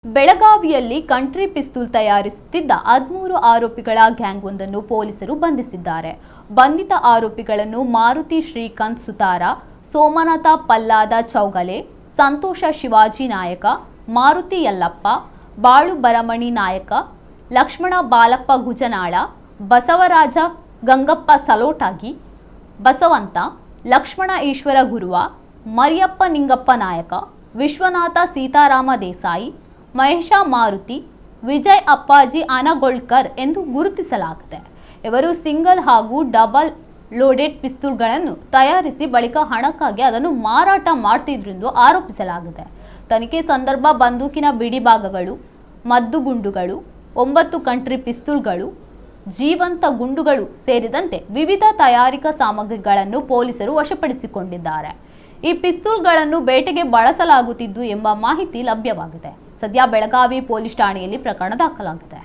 ಬೆಳಗಾವಿಯಲ್ಲಿ ಕಂಟ್ರಿ ಪಿಸ್ತೂಲ್ ತಯಾರಿಸುತ್ತಿದ್ದ 13 ಆರೋಪಿಗಳ ಗ್ಯಾಂಗ್ ಒಂದನ್ನು ಪೊಲೀಸರು ಬಂಧಿಸಿದ್ದಾರೆ. ಬಂಧಿತ ಆರೋಪಿಗಳನ್ನು ಮಾರುತಿ ಶ್ರೀಕಾಂತ್ ಸುತಾರ, ಸೋಮನಾಥ ಪಲ್ಲಾದ ಚೌಗಲೆ, ಸಂತೋಷ ಶಿವಾಜಿ ನಾಯಕ, ಮಾರುತಿ ಯಲ್ಲಪ್ಪ, ಬಾಳು ಬರಮಣಿ ನಾಯಕ, ಲಕ್ಷ್ಮಣ ಬಾಲಪ್ಪ ಗುಜನಾಳ, ಬಸವರಾಜ ಗಂಗಪ್ಪ ಸಲೋಟಾಗಿ, ಬಸವಂತ, ಲಕ್ಷ್ಮಣ ಈಶ್ವರ ಗುರುವ, ಮರಿಯಪ್ಪ ನಿಂಗಪ್ಪ ನಾಯಕ, ವಿಶ್ವನಾಥ ಸೀತಾರಾಮ ದೇಸಾಯಿ, ಮಹೇಶ ಮಾರುತಿ, ವಿಜಯ್ ಅಪ್ಪಾಜಿ ಆನಗೋಳ್ಕರ್ ಎಂದು ಗುರುತಿಸಲಾಗಿದೆ. ಇವರು ಸಿಂಗಲ್ ಹಾಗೂ ಡಬಲ್ ಲೋಡೆಡ್ ಪಿಸ್ತೂಲ್ಗಳನ್ನು ತಯಾರಿಸಿ ಬಳಿಕ ಹಣಕ್ಕಾಗಿ ಅದನ್ನು ಮಾರಾಟ ಮಾಡ್ತಿದ್ರೆಂದು ಆರೋಪಿಸಲಾಗಿದೆ. ತನಿಖೆ ಸಂದರ್ಭ ಬಂದೂಕಿನ ಬಿಡಿಭಾಗಗಳು, ಮದ್ದುಗುಂಡುಗಳು, 9 ಕಂಟ್ರಿ ಪಿಸ್ತೂಲ್ಗಳು, ಜೀವಂತ ಗುಂಡುಗಳು ಸೇರಿದಂತೆ ವಿವಿಧ ತಯಾರಿಕಾ ಸಾಮಗ್ರಿಗಳನ್ನು ಪೊಲೀಸರು ವಶಪಡಿಸಿಕೊಂಡಿದ್ದಾರೆ. ಈ ಪಿಸ್ತೂಲ್ಗಳನ್ನು ಬೇಟೆಗೆ ಬಳಸಲಾಗುತ್ತಿದ್ದು ಎಂಬ ಮಾಹಿತಿ ಲಭ್ಯವಾಗಿದೆ. ಸದ್ಯ ಬೆಳಗಾವಿ ಪೊಲೀಸ್ ಠಾಣೆಯಲ್ಲಿ ಪ್ರಕರಣ ದಾಖಲಾಗಿದೆ.